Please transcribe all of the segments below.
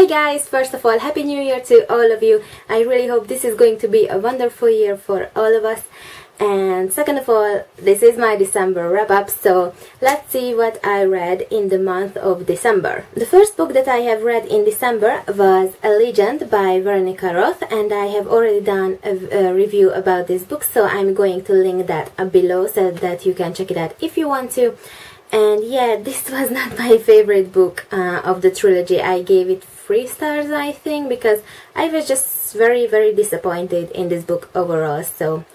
Hi guys, first of all, Happy New Year to all of you. I really hope this is going to be a wonderful year for all of us. And second of all, this is my December wrap-up, so let's see what I read in the month of December. The first book that I have read in December was A Legend by Veronica Roth, and I have already done a review about this book, so I'm going to link that below so that you can check it out if you want to. And yeah, this was not my favorite book of the trilogy. I gave it 3 stars, I think, because I was just very disappointed in this book overall. So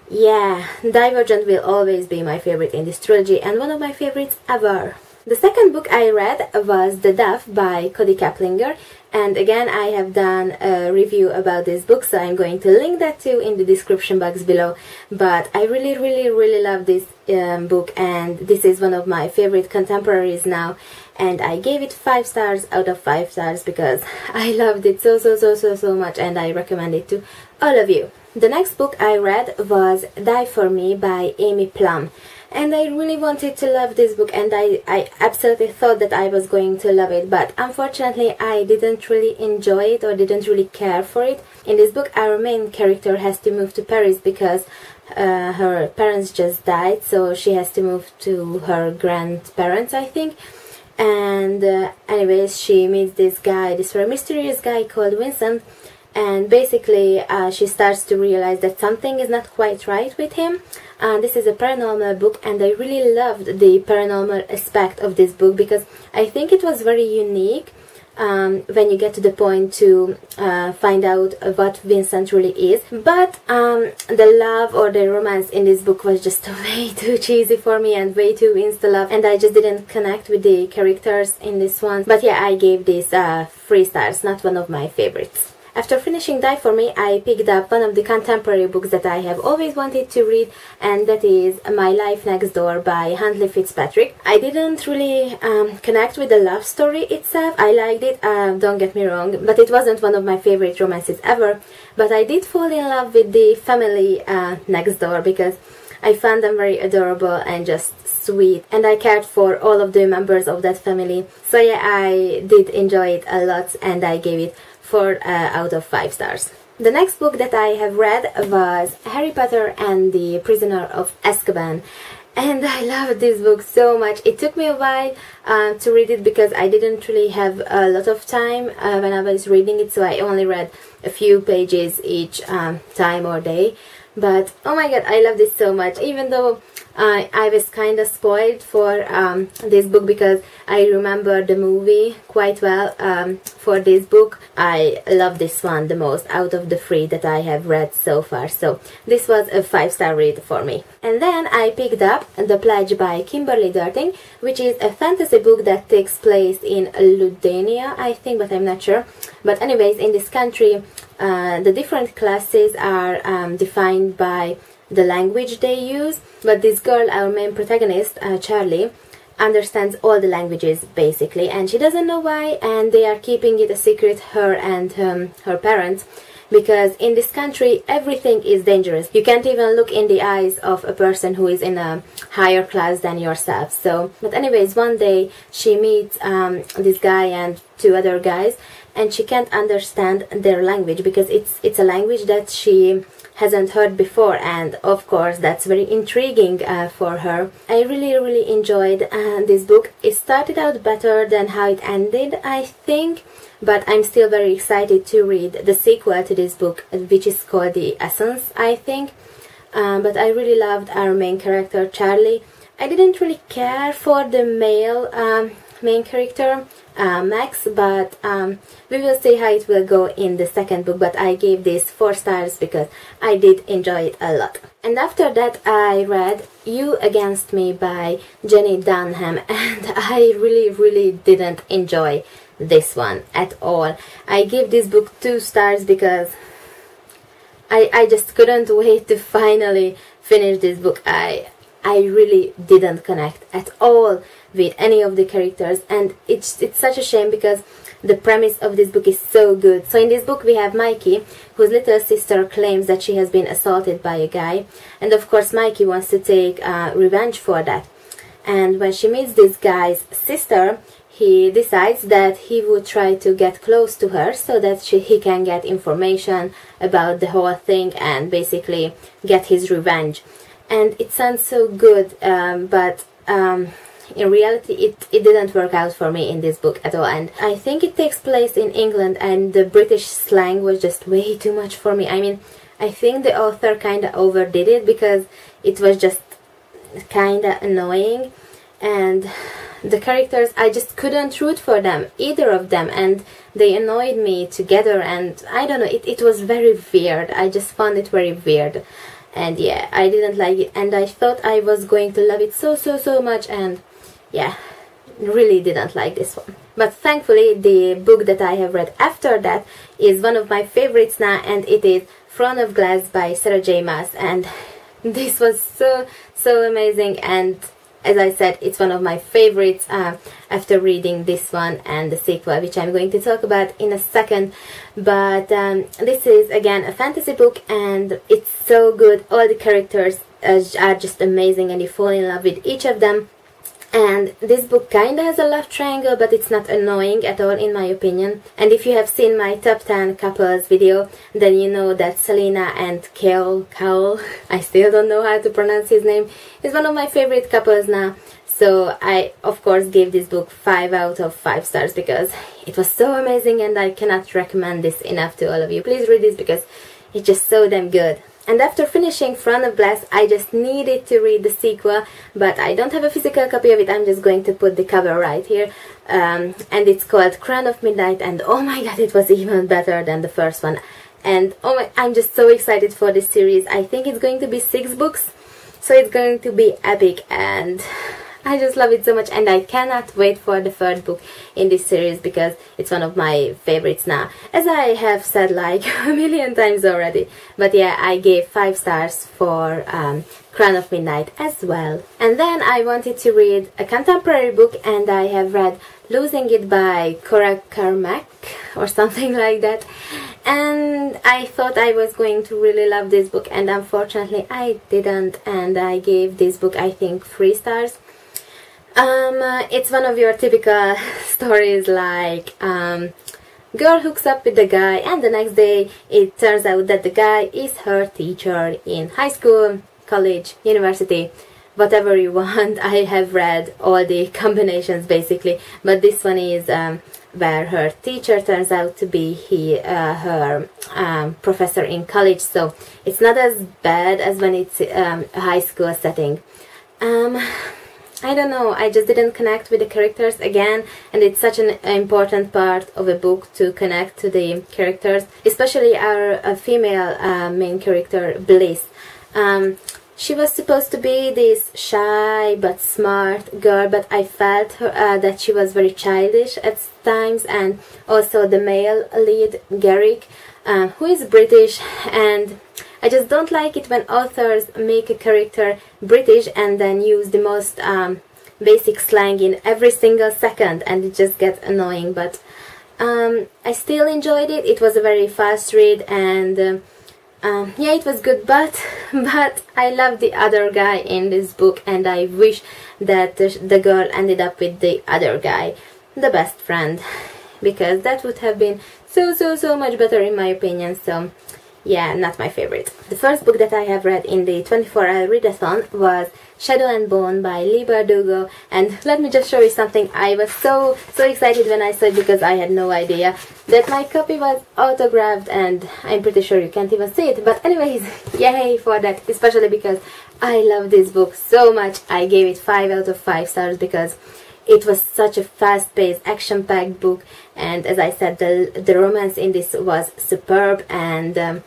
yeah, Divergent will always be my favorite in this trilogy and one of my favorites ever. The second book I read was The Dove by Cody Kaplinger, and again I have done a review about this book, so I'm going to link that too in the description box below. But I really love this book, and this is one of my favorite contemporaries now, and I gave it 5 stars out of 5 stars because I loved it so much, and I recommend it to all of you. The next book I read was Die For Me by Amy Plum. And I really wanted to love this book, and I absolutely thought that I was going to love it, but unfortunately I didn't really enjoy it or didn't really care for it. In this book our main character has to move to Paris because her parents just died, so she has to move to her grandparents, I think. And anyways, she meets this guy, this very mysterious guy called Vincent, and basically she starts to realize that something is not quite right with him. This is a paranormal book, and I really loved the paranormal aspect of this book because I think it was very unique when you get to the point to find out what Vincent really is. But the love or the romance in this book was just way too cheesy for me and way too insta-love, and I just didn't connect with the characters in this one. But yeah, I gave this 3 stars, not one of my favorites. After finishing Die For Me, I picked up one of the contemporary books that I have always wanted to read, and that is My Life Next Door by Huntley Fitzpatrick. I didn't really connect with the love story itself. I liked it, don't get me wrong, but it wasn't one of my favorite romances ever. But I did fall in love with the family next door because I found them very adorable and just sweet, and I cared for all of the members of that family. So yeah, I did enjoy it a lot, and I gave it 4 out of 5 stars. The next book that I have read was Harry Potter and the Prisoner of Azkaban, and I loved this book so much. It took me a while to read it because I didn't really have a lot of time when I was reading it, so I only read a few pages each time or day. But oh my god, I love this so much, even though I was kind of spoiled for this book because I remember the movie quite well. For this book, I love this one the most out of the 3 that I have read so far, so this was a 5-star read for me. And then I picked up The Pledge by Kimberly Durting, which is a fantasy book that takes place in Ludania, I think, but I'm not sure. But anyways, in this country, the different classes are defined by the language they use, but this girl, our main protagonist, Charlie, understands all the languages basically, and she doesn't know why, and they are keeping it a secret, her and her parents, because in this country everything is dangerous. You can't even look in the eyes of a person who is in a higher class than yourself. So, but anyways, one day she meets this guy and 2 other guys, and she can't understand their language because it's a language that she hasn't heard before, and of course that's very intriguing for her. I really enjoyed this book. It started out better than how it ended, I think, but I'm still very excited to read the sequel to this book, which is called The Essence, I think. But I really loved our main character, Charlie. I didn't really care for the male main character, Max, but we will see how it will go in the second book. But I gave this 4 stars because I did enjoy it a lot. And after that I read You Against Me by Jenny Dunham, and I really didn't enjoy this one at all. I gave this book 2 stars because I just couldn't wait to finally finish this book. I really didn't connect at all with any of the characters, and it's such a shame because the premise of this book is so good. So in this book we have Mikey, whose little sister claims that she has been assaulted by a guy, and of course Mikey wants to take revenge for that. And when she meets this guy's sister, he decides that he would try to get close to her so that he can get information about the whole thing and basically get his revenge. And it sounds so good, but in reality it didn't work out for me in this book at all. And I think it takes place in England, and the British slang was just way too much for me. I mean, I think the author kind of overdid it because it was just kind of annoying, and the characters, I just couldn't root for them, either of them, and they annoyed me together, and I don't know, it was very weird. I just found it very weird, and yeah, I didn't like it, and I thought I was going to love it so much, and yeah, really didn't like this one. But thankfully the book that I have read after that is one of my favorites now, and it is Throne of Glass by Sarah J. Maas, and this was so amazing, and as I said, it's one of my favorites after reading this one and the sequel, which I'm going to talk about in a second. But this is again a fantasy book, and it's so good. All the characters are just amazing, and you fall in love with each of them. And this book kinda has a love triangle, but it's not annoying at all in my opinion. And if you have seen my top 10 couples video, then you know that Selena and Cowell, I still don't know how to pronounce his name, is one of my favorite couples now. So I of course gave this book 5 out of 5 stars because it was so amazing, and I cannot recommend this enough to all of you. Please read this because it's just so damn good. And after finishing Throne of Glass, I just needed to read the sequel, but I don't have a physical copy of it. I'm just going to put the cover right here. And it's called Crown of Midnight, and oh my god, it was even better than the first one. And oh my, I'm just so excited for this series. I think it's going to be 6 books, so it's going to be epic, and I just love it so much, and I cannot wait for the third book in this series because it's one of my favorites now, as I have said like a million times already. But yeah, I gave 5 stars for Crown of Midnight as well. And then I wanted to read a contemporary book, and I have read Losing It by Cora Carmack or something like that. And I thought I was going to really love this book, and unfortunately I didn't, and I gave this book I think 3 stars. It's one of your typical stories like girl hooks up with the guy, and the next day it turns out that the guy is her teacher in high school, college, university, whatever you want. I have read all the combinations basically, but this one is where her teacher turns out to be her professor in college, so it's not as bad as when it's a high school setting. I don't know, I just didn't connect with the characters again, and it's such an important part of a book to connect to the characters, especially our female main character, Bliss. She was supposed to be this shy but smart girl, but I felt that she was very childish at times, and also the male lead, Garrick, who is British, and I just don't like it when authors make a character British and then use the most basic slang in every single second, and it just gets annoying. But I still enjoyed it. It was a very fast read, and yeah, it was good, but I love the other guy in this book, and I wish that the girl ended up with the other guy, the best friend, because that would have been so much better in my opinion. So yeah, not my favorite. The first book that I have read in the 24-hour readathon was Shadow and Bone by Leigh Bardugo, and let me just show you something. I was so excited when I saw it because I had no idea that my copy was autographed, and I'm pretty sure you can't even see it. But anyways, yay for that, especially because I love this book so much. I gave it 5 out of 5 stars because it was such a fast-paced, action-packed book, and as I said, the romance in this was superb. And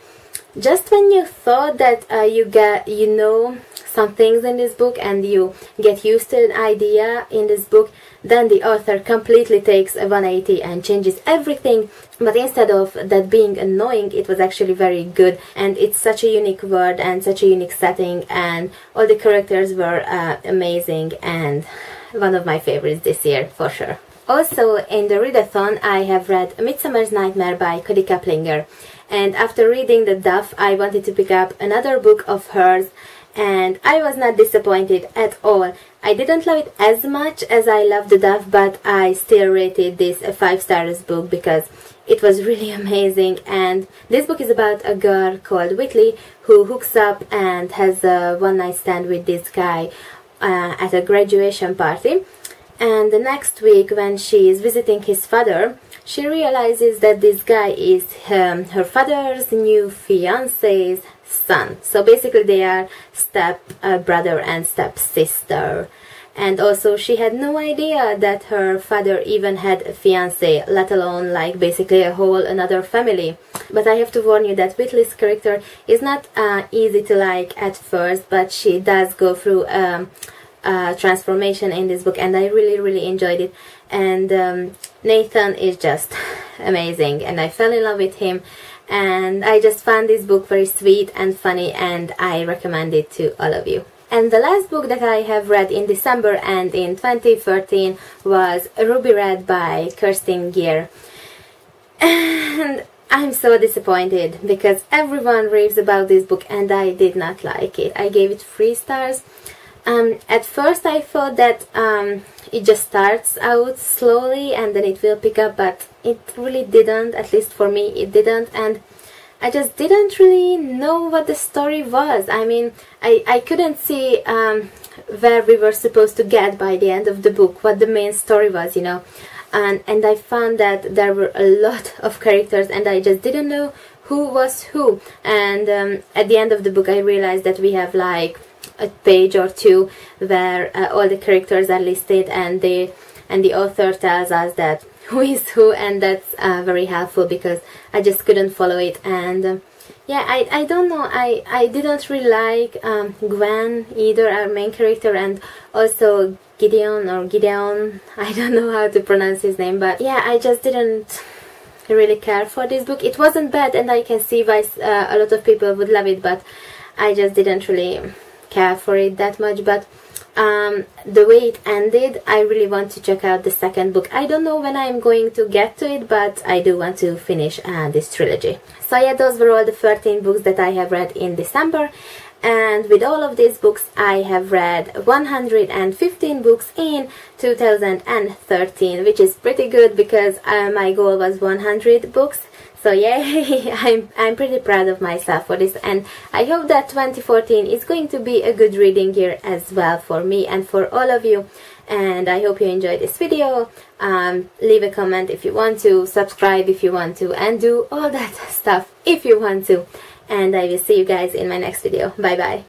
just when you thought that you know some things in this book and you get used to an idea in this book, then the author completely takes a 180 and changes everything. But instead of that being annoying, it was actually very good, and it's such a unique world and such a unique setting, and all the characters were amazing, and one of my favorites this year for sure. Also in the readathon I have read Midsummers Nightmare by Cody Kaplinger, and after reading The Duff I wanted to pick up another book of hers, and I was not disappointed at all. I didn't love it as much as I loved the Dove, but I still rated this a 5 stars book because it was really amazing. And this book is about a girl called Whitley who hooks up and has a one-night stand with this guy at a graduation party. And the next week, when she is visiting his father, she realizes that this guy is her father's new fiance's son. So basically they are step brother and step sister. And also she had no idea that her father even had a fiance, let alone like basically a whole another family. But I have to warn you that Whitley's character is not easy to like at first, but she does go through transformation in this book, and I really enjoyed it. And Nathan is just amazing, and I fell in love with him, and I just found this book very sweet and funny, and I recommend it to all of you. And the last book that I have read in December and in 2013 was Ruby Red by Kirsten Gier. And I'm so disappointed because everyone raves about this book and I did not like it. I gave it 3 stars. At first I thought that it just starts out slowly and then it will pick up, but it really didn't. At least for me it didn't, and I just didn't really know what the story was. I mean, I couldn't see where we were supposed to get by the end of the book, what the main story was, you know. And I found that there were a lot of characters and I just didn't know who was who. And at the end of the book I realized that we have like a page or two where all the characters are listed, and the author tells us that who is who, and that's very helpful because I just couldn't follow it. And yeah, I don't know, I didn't really like Gwen either, our main character, and also Gideon, I don't know how to pronounce his name, but yeah, I just didn't really care for this book. It wasn't bad and I can see why a lot of people would love it, but I just didn't really care for it that much. But the way it ended, I really want to check out the second book. I don't know when I'm going to get to it, but I do want to finish this trilogy. So yeah, those were all the 13 books that I have read in December, and with all of these books I have read 115 books in 2013, which is pretty good because my goal was 100 books. So yeah, I'm pretty proud of myself for this, and I hope that 2014 is going to be a good reading year as well for me and for all of you. And I hope you enjoyed this video. Leave a comment if you want to, subscribe if you want to, and do all that stuff if you want to. And I will see you guys in my next video. Bye bye.